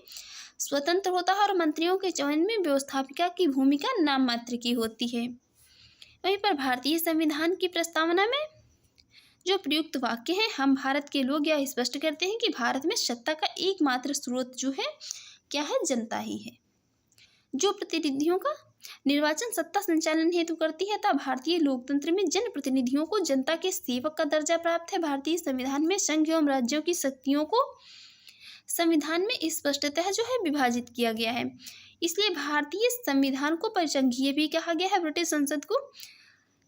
स्वतंत्र होता है और मंत्रियों के चयन में व्यवस्थापिका की भूमिका नाम मात्र की होती है। वहीं पर भारतीय संविधान की प्रस्तावना में जो प्रयुक्त वाक्य हैं, हम भारत के लोग यह स्पष्ट करते हैं कि भारत में सत्ता का एकमात्र स्रोत जो है क्या है, जनता ही है, जो प्रतिनिधियों का निर्वाचन सत्ता संचालन हेतु करती है। तब भारतीय लोकतंत्र में जन प्रतिनिधियों को जनता के सेवक का दर्जा प्राप्त है। भारतीय संविधान में संघ एवं राज्यों की शक्तियों को संविधान में स्पष्टतः जो है विभाजित किया गया है। इसलिए भारतीय संविधान को परिसंघीय भी कहा गया है। ब्रिटिश संसद को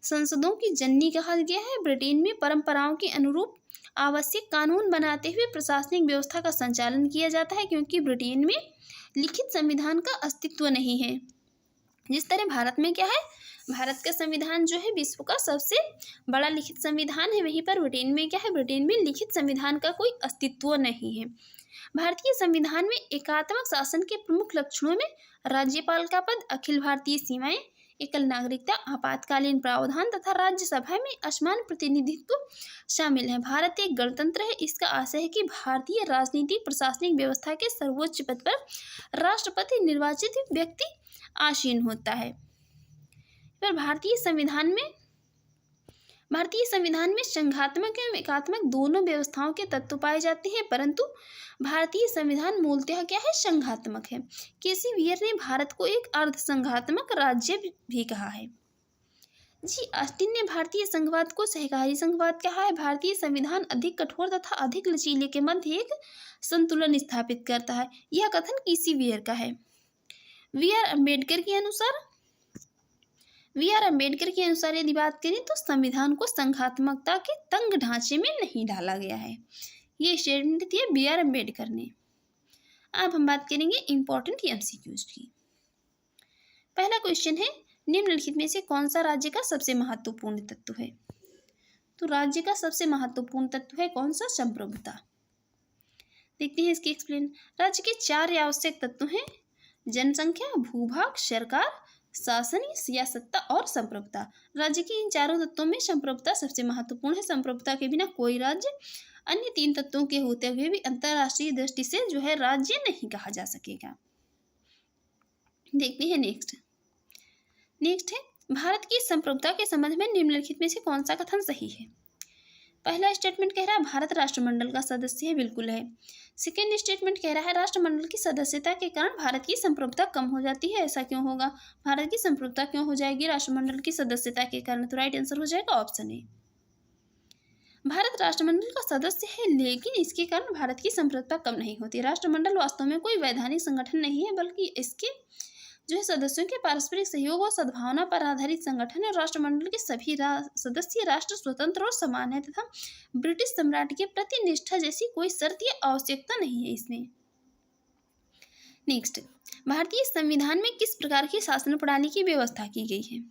संसदों की जननी कहा गया है। ब्रिटेन में परंपराओं के अनुरूप आवश्यक कानून बनाते हुए प्रशासनिक व्यवस्था का संचालन किया जाता है, क्योंकि ब्रिटेन में लिखित संविधान का अस्तित्व नहीं है। जिस तरह भारत में क्या है, भारत का संविधान जो है विश्व का सबसे बड़ा लिखित संविधान है, वहीं पर ब्रिटेन में क्या है, ब्रिटेन में लिखित संविधान का कोई अस्तित्व नहीं है। भारतीय संविधान में एकात्मक शासन के प्रमुख लक्षणों में राज्यपाल का पद, अखिल भारतीय सीमाएं, एकल नागरिकता, आपातकालीन प्रावधान तथा राज्यसभा में असमान प्रतिनिधित्व शामिल है। भारत एक गणतंत्र है। इसका आशय है कि भारतीय राजनीतिक प्रशासनिक व्यवस्था के सर्वोच्च पद पर राष्ट्रपति निर्वाचित व्यक्ति आसीन होता है। फिर भारतीय संविधान में संघात्मक एवं एकात्मक दोनों व्यवस्थाओं के तत्व पाए जाते हैं, परंतु भारतीय संविधान मूलतः क्या है, संघात्मक है। केसी वियर ने भारत को एक अर्ध संघात्मक राज्य भी कहा है। जी ऑस्टिन ने भारतीय संघवाद को सहकारी संघवाद कहा है। भारतीय संविधान अधिक कठोर तथा अधिक लचीले के मध्य एक संतुलन स्थापित करता है। यह कथन केसी वियर का है। वी आर अम्बेडकर के अनुसार यदि बात करें तो संविधान को संघात्मकता के तंग ढांचे में नहीं डाला गया है। ये स्टेटमेंट दिया बी आर अम्बेडकर ने। अब हम बात करेंगे इंपॉर्टेंट एमसीक्यूज की। पहला क्वेश्चन है, निम्नलिखित में से कौन सा राज्य का सबसे महत्वपूर्ण तत्व है? तो राज्य का सबसे महत्वपूर्ण तत्व है कौन सा? संप्रभुता। देखते हैं इसकी एक्सप्लेन। राज्य के 4 आवश्यक तत्व हैं: जनसंख्या, भूभाग, सरकार, शासन या सत्ता और संप्रभुता। राज्य के इन चारों तत्वों में संप्रभुता सबसे महत्वपूर्ण है। संप्रभुता के बिना कोई राज्य अन्य 3 तत्वों के होते हुए भी अंतरराष्ट्रीय दृष्टि से जो है राज्य नहीं कहा जा सकेगा। देखते हैं नेक्स्ट है, भारत की संप्रभुता के संबंध में निम्नलिखित में से कौन सा कथन सही है? पहला स्टेटमेंट कह रहा है भारत राष्ट्रमंडल का सदस्य है, बिल्कुल है। सेकेंड स्टेटमेंट कह रहा है राष्ट्रमंडल की सदस्यता के कारण भारत की संप्रभुता कम हो जाती है। ऐसा क्यों होगा? भारत की संप्रभुता क्यों हो जाएगी राष्ट्रमंडल की सदस्यता के कारण? तो राइट आंसर हो जाएगा ऑप्शन ए। भारत राष्ट्रमंडल का सदस्य है, लेकिन इसके कारण भारत की संप्रभुता कम नहीं होती। राष्ट्रमंडल वास्तव में कोई वैधानिक संगठन नहीं है, बल्कि इसके जो है सदस्यों के पारस्परिक सहयोग और सद्भावना पर आधारित संगठन है। राष्ट्रमंडल के सभी सदस्य राष्ट्र स्वतंत्र और समान है तथा ब्रिटिश सम्राट के प्रति निष्ठा जैसी कोई शर्त या आवश्यकता नहीं है इसमें। नेक्स्ट, भारतीय संविधान में किस प्रकार की शासन प्रणाली की व्यवस्था की गई है?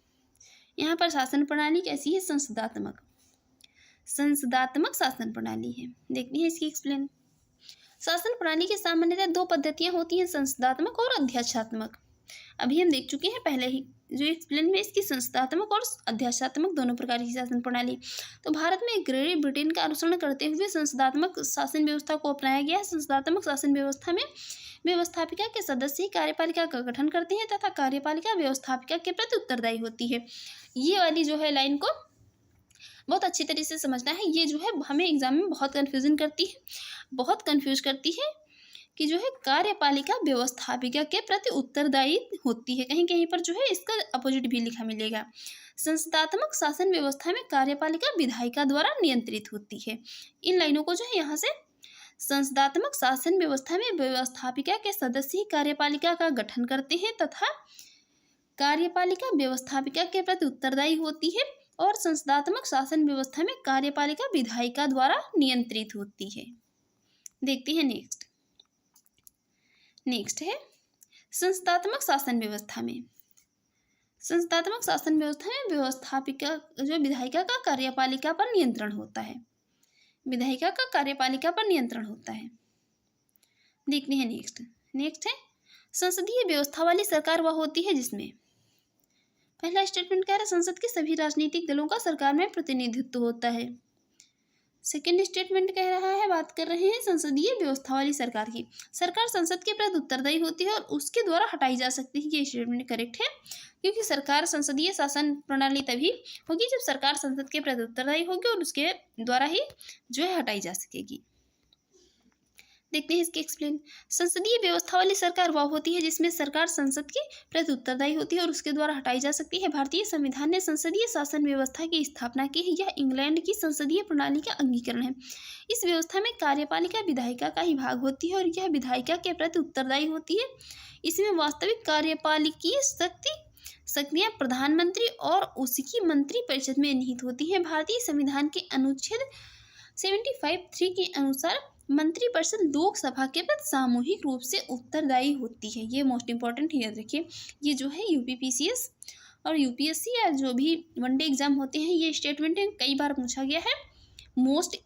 यहाँ पर शासन प्रणाली कैसी है? संसदात्मक शासन प्रणाली है। देखते हैं इसकी एक्सप्लेन। शासन प्रणाली की सामान्यतः 2 पद्धतियां होती हैं, संसदात्मक और अध्यक्षात्मक। अभी हम देख चुके हैं पहले ही जो एक्सप्लेन में इसकी संसदात्मक और अध्यक्षात्मक दोनों प्रकार की शासन प्रणाली। तो भारत में ग्रेट ब्रिटेन का अनुसरण करते हुए संसदात्मक शासन व्यवस्था को अपनाया गया है। संसदात्मक शासन व्यवस्था में व्यवस्थापिका के सदस्य ही कार्यपालिका का गठन करते हैं तथा कार्यपालिका व्यवस्थापिका के प्रति उत्तरदायी होती है। ये वाली जो है लाइन को बहुत अच्छी तरीके से समझना है। ये जो है हमें एग्जाम में बहुत कंफ्यूज करती है कि जो है कार्यपालिका व्यवस्थापिका के प्रति उत्तरदायी होती है। कहीं कहीं पर जो है इसका अपोजिट भी लिखा मिलेगा। संसदात्मक शासन व्यवस्था में कार्यपालिका विधायिका द्वारा नियंत्रित होती है। इन लाइनों को जो है यहाँ से, संसदात्मक शासन व्यवस्था में व्यवस्थापिका के सदस्य ही कार्यपालिका का गठन करते हैं तथा कार्यपालिका व्यवस्थापिका के प्रति उत्तरदायी होती है, और संसदात्मक शासन व्यवस्था में कार्यपालिका विधायिका द्वारा नियंत्रित होती है। देखते हैं नेक्स्ट है संस्थात्मक शासन व्यवस्था में। संस्थात्मक शासन व्यवस्था में व्यवस्थापिका जो विधायिका का कार्यपालिका पर नियंत्रण होता है। देखते हैं नेक्स्ट है संसदीय व्यवस्था वाली सरकार वह होती है जिसमें, पहला स्टेटमेंट कह रहा है संसद के सभी राजनीतिक दलों का सरकार में प्रतिनिधित्व होता है। सेकेंड स्टेटमेंट कह रहा है, बात कर रहे हैं संसदीय व्यवस्था वाली सरकार की, सरकार संसद के प्रति उत्तरदायी होती है और उसके द्वारा हटाई जा सकती है। ये स्टेटमेंट करेक्ट है, क्योंकि सरकार संसदीय शासन प्रणाली तभी होगी जब सरकार संसद के प्रति उत्तरदायी होगी और उसके द्वारा ही जो है हटाई जा सकेगी। देखते हैं इसके एक्सप्लेन। संसदीय व्यवस्था वाली सरकार वह होती है जिसमें सरकार संसद के प्रति उत्तरदायी होती है और उसके द्वारा हटाई जा सकती है। भारतीय संविधान ने संसदीय शासन व्यवस्था की स्थापना की है। यह इंग्लैंड की संसदीय प्रणाली का अंगीकरण है। इस व्यवस्था में कार्यपालिका विधायिका का ही भाग होती है और यह विधायिका के प्रति उत्तरदायी होती है। इसमें वास्तविक कार्यपालिकीय शक्तियां प्रधानमंत्री और उसकी मंत्रिपरिषद में निहित होती हैं। भारतीय संविधान के अनुच्छेद 75(3) के अनुसार मंत्रिपरिषद लोकसभा के प्रति सामूहिक रूप से उत्तरदायी होती है। ये मोस्ट इंपॉर्टेंट याद रखिए। ये जो है यूपीपीसीएस और यूपीएससी या जो भी वनडे एग्जाम होते हैं, ये स्टेटमेंट कई बार पूछा गया है। मोस्ट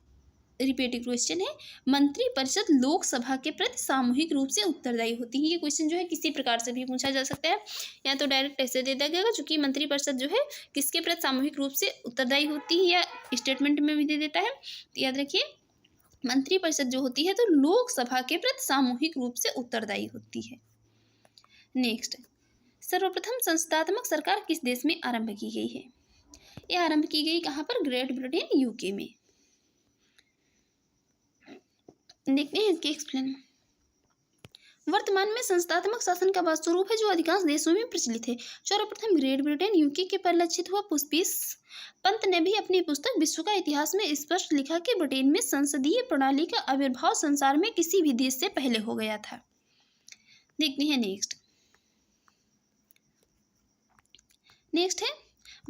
रिपीटेड क्वेश्चन है, मंत्रिपरिषद लोकसभा के प्रति सामूहिक रूप से उत्तरदायी होती है। ये क्वेश्चन जो है किसी प्रकार से भी पूछा जा सकता है, या तो डायरेक्ट ऐसे दे दिया जाएगा चूंकि मंत्रिपरिषद जो है किसके प्रति सामूहिक रूप से उत्तरदायी होती है, या स्टेटमेंट में भी दे देता है। तो याद रखिए, मंत्रिपरिषद जो होती है तो लोकसभा के प्रति सामूहिक रूप से उत्तरदायी होती है। नेक्स्ट, सर्वप्रथम संसदात्मक सरकार किस देश में आरंभ की गई है? यह आरंभ की गई कहाँ पर? ग्रेट ब्रिटेन, यूके में। देखते हैं इसके एक्सप्लेन। वर्तमान में संस्थात्मक शासन का वह स्वरूप है जो अधिकांश देशों में प्रचलित है। सर्वप्रथम ग्रेट ब्रिटेन, यूके के परिलक्षित हुआ। पुष्पीस पंत ने भी अपनी पुस्तक विश्व का इतिहास में स्पष्ट लिखा कि ब्रिटेन में संसदीय प्रणाली का आविर्भाव संसार में किसी भी देश से पहले हो गया था। देखते हैं नेक्स्ट है,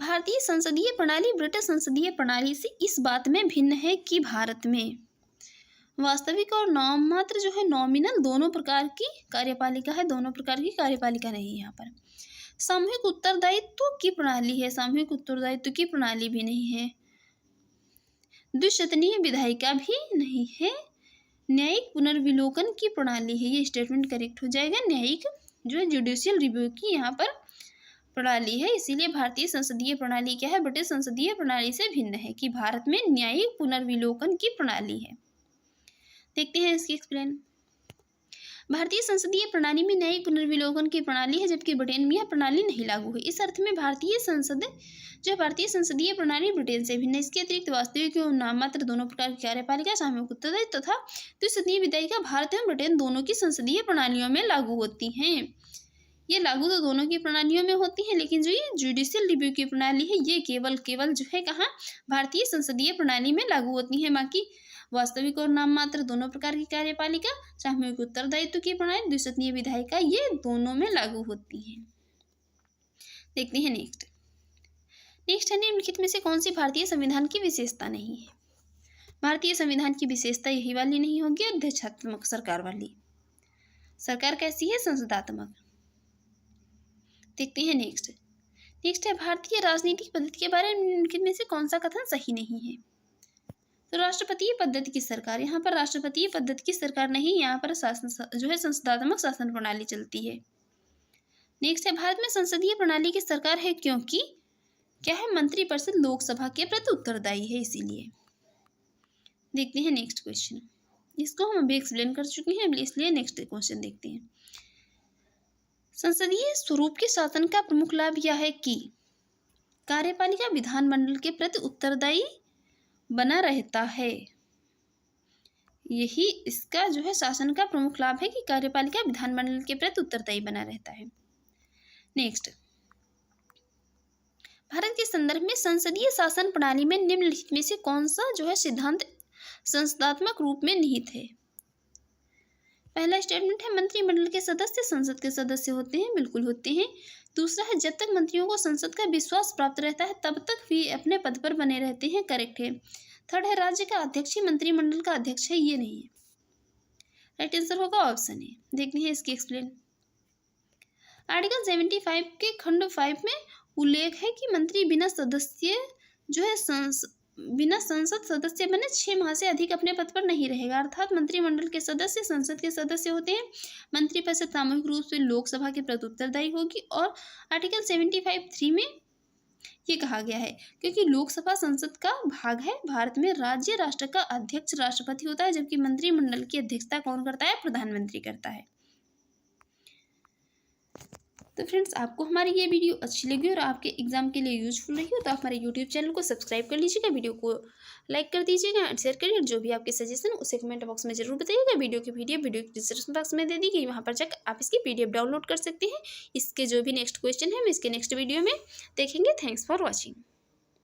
भारतीय संसदीय प्रणाली ब्रिटिश संसदीय प्रणाली से इस बात में भिन्न है कि भारत में वास्तविक और नाममात्र जो है नॉमिनल दोनों प्रकार की कार्यपालिका है। दोनों प्रकार की कार्यपालिका नहीं, यहाँ पर सामूहिक उत्तरदायित्व की प्रणाली है। सामूहिक उत्तरदायित्व की प्रणाली भी नहीं है। द्विसदनीय विधायिका भी नहीं है। न्यायिक पुनर्विलोकन की प्रणाली है। ये स्टेटमेंट करेक्ट हो जाएगा। न्यायिक जो है जुडिशियल रिव्यू की यहाँ पर प्रणाली है। इसीलिए भारतीय संसदीय प्रणाली क्या है? ब्रिटिश संसदीय प्रणाली से भिन्न है कि भारत में न्यायिक पुनर्विलोकन की प्रणाली है। देखते हैं इसकी एक्सप्लेन। भारतीय संसदीय प्रणाली में न्यायिक पुनर्विलोकन की प्रणाली है, जबकि ब्रिटेन में यह प्रणाली नहीं लागू है। इस अर्थ में भारतीय संसदीय प्रणाली ब्रिटेन से भिन्न है। इसके अतिरिक्त वास्तविक और नाममात्र दोनों प्रकार की कार्यपालिका, सामूहिक उत्तरदायित्व तथा द्विसदनीय विधायिका भारत एवं ब्रिटेन दोनों की संसदीय प्रणालियों में लागू होती हैं। ये लागू तो दोनों की प्रणालियों में होती है, लेकिन जो ये जुडिशियल रिव्यू की प्रणाली है ये केवल जो है कहाँ? भारतीय संसदीय प्रणाली में लागू होती है। बाकी वास्तविक और नाममात्र दोनों प्रकार की कार्यपालिका, सामूहिक उत्तरदायित्व की प्रणाली, द्विसदनीय विधायिका, ये दोनों में लागू होती हैं। देखते हैं नेक्स्ट है, निम्नलिखित में से कौन सी भारतीय संविधान की विशेषता नहीं है? भारतीय संविधान की विशेषता यही वाली नहीं होगी, अध्यक्षात्मक सरकार वाली। सरकार कैसी है? संसदात्मक। देखते हैं नेक्स्ट है, भारतीय राजनीतिक पद्धति के बारे में निम्नलिखित में से कौन सा कथन सही नहीं है? तो राष्ट्रपतीय पद्धति की सरकार, यहाँ पर राष्ट्रपतीय पद्धति की सरकार नहीं, यहाँ पर शासन जो है संसदात्मक शासन प्रणाली चलती है। नेक्स्ट है, भारत में संसदीय प्रणाली की सरकार है क्योंकि क्या है? मंत्रिपरिषद लोकसभा के प्रति उत्तरदायी है, इसीलिए। देखते हैं नेक्स्ट क्वेश्चन। इसको हम अभी एक्सप्लेन कर चुके हैं, इसलिए नेक्स्ट क्वेश्चन देखते हैं। संसदीय स्वरूप के शासन का प्रमुख लाभ यह है कि कार्यपालिका विधानमंडल के प्रति उत्तरदायी बना रहता है। यही इसका जो है शासन का प्रमुख लाभ है कि कार्यपालिका विधानमंडल के प्रति उत्तरदायी बना रहता है। नेक्स्ट, भारत के संदर्भ में संसदीय शासन प्रणाली में निम्नलिखित में से कौन सा जो है सिद्धांत संसदात्मक रूप में निहित है? पहला स्टेटमेंट है, मंत्रिमंडल के सदस्य संसद के सदस्य होते हैं। बिल्कुल होते हैं। दूसरा है, जब तक मंत्रियों को संसद का विश्वास प्राप्त रहता है तब तक वे अपने पद पर बने रहते हैं। करेक्ट है। थर्ड है, राज्य का अध्यक्ष ही मंत्रिमंडल का अध्यक्ष है। ये नहीं है। राइट आंसर होगा ऑप्शन ए। देखते हैं इसकी एक्सप्लेन। आर्टिकल 75 के खंड 5 में उल्लेख है कि मंत्री बिना सदस्य जो है बिना संसद सदस्य बने 6 माह से अधिक अपने पद पर नहीं रहेगा। अर्थात मंत्रिमंडल के सदस्य संसद के सदस्य होते हैं। मंत्रिपरिषद सामूहिक रूप से लोकसभा के प्रति उत्तरदायी होगी। और आर्टिकल 75(3) में ये कहा गया है, क्योंकि लोकसभा संसद का भाग है, भारत में राज्य राष्ट्र का अध्यक्ष राष्ट्रपति होता है, जबकि मंत्रिमंडल की अध्यक्षता कौन करता है? प्रधानमंत्री करता है। तो फ्रेंड्स, आपको हमारी ये वीडियो अच्छी लगी और आपके एग्जाम के लिए यूजफुल रही हो तो आप हमारे यूट्यूब चैनल को सब्सक्राइब कर लीजिएगा, वीडियो को लाइक कर दीजिएगा एंड शेयर करिए। जो भी आपके सजेशन है उसे कमेंट बॉक्स में जरूर बताइएगा। वीडियो की डिस्क्रिप्शन बॉक्स में दे दी गई, वहाँ पर जाकर आप इसकी PDF डाउनलोड कर सकते हैं। इसके जो भी नेक्स्ट क्वेश्चन है हम इसके नेक्स्ट वीडियो में देखेंगे। Thanks for watching.